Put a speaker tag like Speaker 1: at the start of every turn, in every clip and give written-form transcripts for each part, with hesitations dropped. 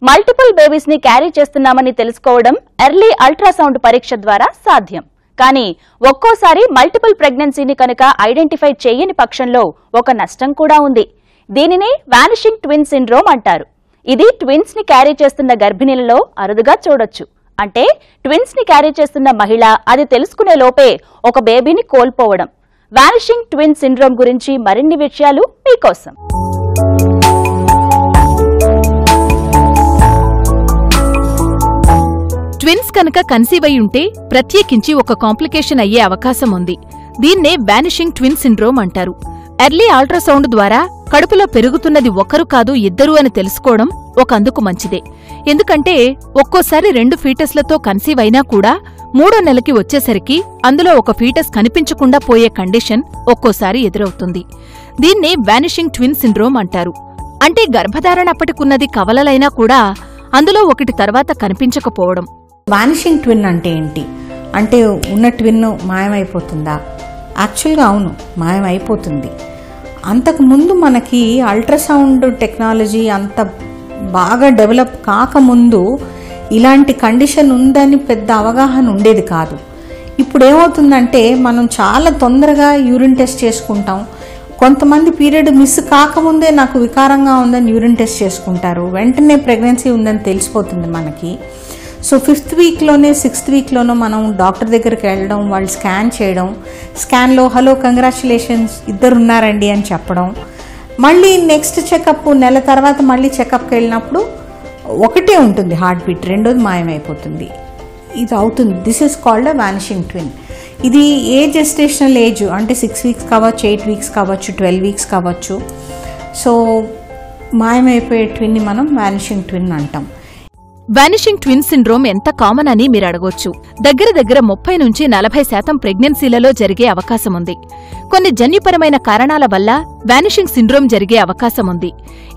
Speaker 1: Multiple babies ని carry చేస్తున్నామని తెలుసుకోవడం ఎర్లీ అల్ట్రాసౌండ్ పరీక్ష ద్వారా సాధ్యం. కానీ ఒక్కోసారి మల్టిపుల్ ప్రెగ్నెన్సీని కనుక ఐడెంటిఫై చేయని పక్షంలో ఒక నష్టం కూడా ఉంది. దీనిని వానిషింగ్ ట్విన్ సిండ్రోమ్ అంటారు. ఇది ట్విన్స్ ని క్యారీ చేస్తున్న గర్భిణీలలో అరుదుగా చూడొచ్చు. అంటే ట్విన్స్ ని క్యారీ చేస్తున్న మహిళ అది తెలుసుకునే లోపే ఒక బేబీని కోల్పోవడం. వానిషింగ్ ట్విన్ సిండ్రోమ్ గురించి మరిన్ని విషయాలు మీకోసం.
Speaker 2: ట్విన్స్ కనుక కన్సీవ్ అయి ఉంటే ప్రత్యేకించి ఒక కాంప్లికేషన్ అయ్యే అవకాశం ఉంది. దీన్నే వానిషింగ్ ట్విన్ సిండ్రోమ్ అంటారు. ఎర్లీ అల్ట్రాసౌండ్ ద్వారా కడుపులో పెరుగుతున్నది ఒకరు కాదు ఇద్దరు అని తెలుసుకోవడం ఒక అందుకు మంచిదే. ఎందుకంటే ఒక్కోసారి 2 ఫీటస్లతో కన్సీవ్ అయినా కూడా 3వ నెలకి వచ్చేసరికి అందులో ఒక ఫీటస్ కనిపించకుండా పోయే కండిషన్ ఒక్కోసారి ఎదురవుతుంది. దీన్నే వానిషింగ్ ట్విన్ సిండ్రోమ్ అంటారు. అంటే గర్భధారణ అప్పటికున్నది కవలలైనా కూడా అందులో ఒకటి తర్వాత కనిపించకపోవడం.
Speaker 3: వానిషింగ్ ట్విన్ అంటే ఏంటి అంటే ఉన్న ట్విన్ మాయమైపోతుందా? యాక్చువల్గా అవును, మాయమైపోతుంది. అంతకుముందు మనకి అల్ట్రాసౌండ్ టెక్నాలజీ అంత బాగా డెవలప్ కాకముందు ఇలాంటి కండిషన్ ఉందని పెద్ద అవగాహన ఉండేది కాదు. ఇప్పుడు ఏమవుతుందంటే మనం చాలా తొందరగా యూరిన్ టెస్ట్ చేసుకుంటాం. కొంతమంది పీరియడ్ మిస్ కాకముందే నాకు వికారంగా ఉందని యూరిన్ టెస్ట్ చేసుకుంటారు. వెంటనే ప్రెగ్నెన్సీ ఉందని తెలిసిపోతుంది మనకి. సో 5th వీక్లోనే 6th వీక్లోనో మనం డాక్టర్ దగ్గరికి వెళ్ళడం, వాళ్ళు స్కాన్ చేయడం, స్కాన్లో హలో కంగ్రాచులేషన్స్ ఇద్దరు ఉన్నారండి అని చెప్పడం, మళ్ళీ నెక్స్ట్ చెకప్ నెల తర్వాత మళ్ళీ చెకప్కి వెళ్ళినప్పుడు ఒకటే ఉంటుంది హార్ట్ బీట్, రెండోది మాయమైపోతుంది. ఇది అవుతుంది. This is called a vanishing twin. ఇది ఏ జెస్టేషనల్ ఏజ్ అంటే 6 వీక్స్ కావచ్చు, 8 వీక్స్ కావచ్చు, 12 వీక్స్ కావచ్చు. సో మాయమైపోయే ట్విన్ని మనం వానిషింగ్ ట్విన్ అంటాం.
Speaker 2: వానిషింగ్ ట్విన్ సిండ్రోమ్ ఎంత కామన్ అని మీరు అడగొచ్చు. దగ్గర 30 నుంచి 40% ప్రెగ్నెన్సీలలో జరిగే అవకాశముంది. కొన్ని జన్యుపరమైన కారణాల వల్ల వానిషింగ్ సిండ్రోమ్ జరిగే అవకాశముంది.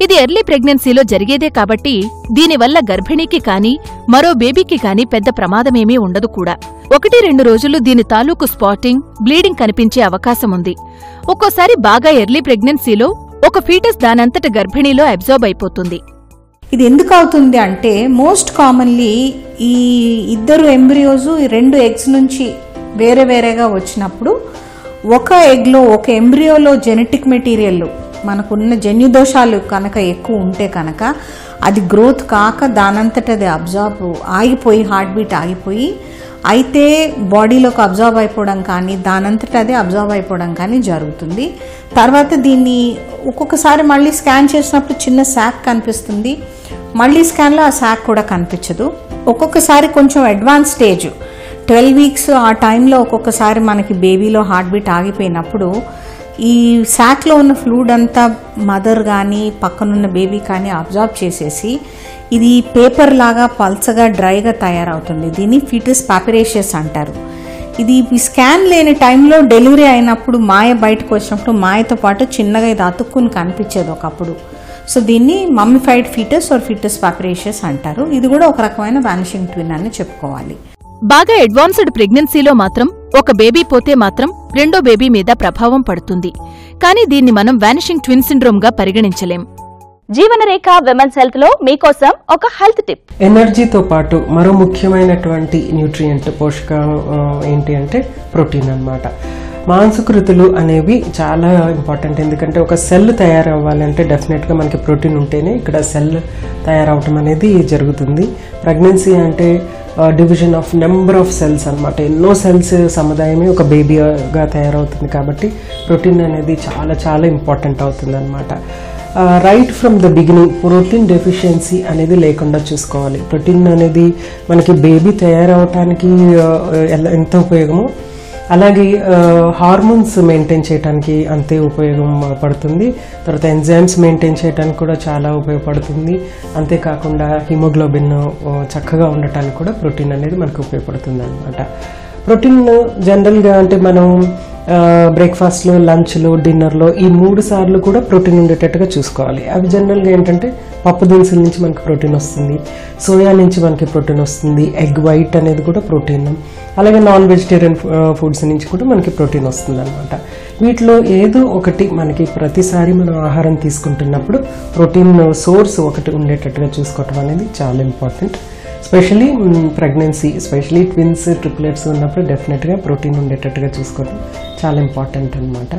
Speaker 2: ఇది ఎర్లీ ప్రెగ్నెన్సీలో జరిగేదే కాబట్టి దీనివల్ల గర్భిణీకి కానీ మరో బేబీకి కానీ పెద్ద ప్రమాదమేమీ ఉండదు కూడా. 1-2 రోజులు దీని తాలూకు స్పాటింగ్, బ్లీడింగ్ కనిపించే అవకాశముంది. ఒక్కోసారి బాగా ఎర్లీ ప్రెగ్నెన్సీలో ఒక ఫీటస్ దానంతట గర్భిణీలో అబ్జార్బ్ అయిపోతుంది.
Speaker 3: ఇది ఎందుకు అవుతుంది అంటే మోస్ట్ కామన్లీ ఈ ఇద్దరు ఎంబ్రియోస్ 2 ఎగ్స్ నుంచి వేరే వేరేగా వచ్చినప్పుడు ఒక ఎగ్లో ఒక ఎంబ్రియోలో జెనెటిక్ మెటీరియల్ మనకున్న జన్యుదోషాలు కనుక ఎక్కువ ఉంటే కనుక అది గ్రోత్ కాక దానంతట అది అబ్జార్బ్ ఆగిపోయి హార్ట్ బీట్ ఆగిపోయి అయితే బాడీలోకి అబ్జార్బ్ అయిపోవడం కానీ దానంతట అదే అబ్జార్బ్ అయిపోవడం కానీ జరుగుతుంది. తర్వాత దీన్ని ఒక్కొక్కసారి మళ్ళీ స్కాన్ చేసినప్పుడు చిన్న శాక్ కనిపిస్తుంది, మళ్ళీ స్కాన్లో ఆ శాక్ కూడా కనిపించదు. ఒక్కొక్కసారి కొంచెం అడ్వాన్స్ స్టేజ్ 12 వీక్స్ ఆ టైంలో ఒక్కొక్కసారి మనకి బేబీలో హార్ట్ బీట్ ఆగిపోయినప్పుడు ఈ శాక్లో ఉన్న ఫ్లూయిడ్ అంతా మదర్ కానీ పక్కనున్న బేబీ కానీ అబ్జార్బ్ చేసేసి ఇది పేపర్ లాగా పల్చగా డ్రైగా తయారవుతుంది. దీన్ని ఫీటస్ పాపిరేషియస్ అంటారు. ఇది స్కాన్ లేని టైంలో డెలివరీ అయినప్పుడు మాయ బయటకు వచ్చినప్పుడు మాయతో పాటు చిన్నగా ఇది అతుక్కుని కనిపించేది ఒకప్పుడు. సో దీన్ని మమ్మిఫైడ్ ఫీటస్ ఆర్ ఫీటస్ పాపిరేషియస్ అంటారు. ఇది కూడా ఒక రకమైన వానిషింగ్ ట్విన్ అని చెప్పుకోవాలి.
Speaker 2: బాగా అడ్వాన్స్డ్ ప్రెగ్నెన్సీలో మాత్రం ఒక బేబీ పోతే మాత్రం రెండో బేబీ మీద ప్రభావం పడుతుంది. కానీ దీన్ని మనం వానిషింగ్ ట్విన్ సిండ్రోమ్ గా పరిగణించలేం.
Speaker 1: జీవనరేఖ విమెన్స్ హెల్త్ లో మీకోసం ఒక హెల్త్ టిప్.
Speaker 4: ఎనర్జీతో పాటు మరో ముఖ్యమైనటువంటి న్యూట్రియంట్ పోషకం ఏంటి అంటే ప్రోటీన్ అన్నమాట. మాంసకృతులు అనేవి చాలా ఇంపార్టెంట్. ఎందుకంటే ఒక సెల్ తయారవ్వాలంటే డెఫినెట్గా మనకి ప్రోటీన్ ఉంటేనే ఇక్కడ సెల్ తయారవటం అనేది జరుగుతుంది. ప్రెగ్నెన్సీ అంటే division of number of cells అనమాట. ఎన్నో సెల్స్ సముదాయమే ఒక బేబీగా తయారవుతుంది. కాబట్టి ప్రోటీన్ అనేది చాలా చాలా ఇంపార్టెంట్ అవుతుంది అనమాట. Right from the beginning protein deficiency అనేది లేకుండా చూసుకోవాలి. ప్రోటీన్ అనేది మనకి బేబీ తయారవటానికి ఎంత ఉపయోగమో అలాగే హార్మోన్స్ మెయింటైన్ చేయడానికి అంతే ఉపయోగం పడుతుంది. తర్వాత ఎంజైమ్స్ మెయింటైన్ చేయడానికి కూడా చాలా ఉపయోగపడుతుంది. అంతేకాకుండా హిమోగ్లోబిన్ చక్కగా ఉండటానికి కూడా ప్రోటీన్ అనేది మనకు ఉపయోగపడుతుంది అనమాట. ప్రోటీన్ జనరల్గా అంటే మనం బ్రేక్ఫాస్ట్లో, లంచ్లో, డిన్నర్లో ఈ 3 సార్లు కూడా ప్రోటీన్ ఉండేటట్టుగా చూసుకోవాలి. అవి జనరల్గా ఏంటంటే పప్పు దినుసుల నుంచి మనకి ప్రోటీన్ వస్తుంది, సోయా నుంచి మనకి ప్రోటీన్ వస్తుంది, ఎగ్ వైట్ అనేది కూడా ప్రోటీన్, అలాగే నాన్ వెజిటేరియన్ ఫుడ్స్ నుంచి కూడా మనకి ప్రోటీన్ వస్తుంది అనమాట. వీటిలో ఏదో ఒకటి మనకి ప్రతిసారి మనం ఆహారం తీసుకుంటున్నప్పుడు ప్రోటీన్ సోర్స్ ఒకటి ఉండేటట్టుగా చూసుకోవటం అనేది చాలా important. Especially pregnancy, especially twins, triplets ఉన్నప్పుడు డెఫినెట్గా ప్రోటీన్ ఉండేటట్టుగా చూసుకోవడం చాలా ఇంపార్టెంట్ అనమాట.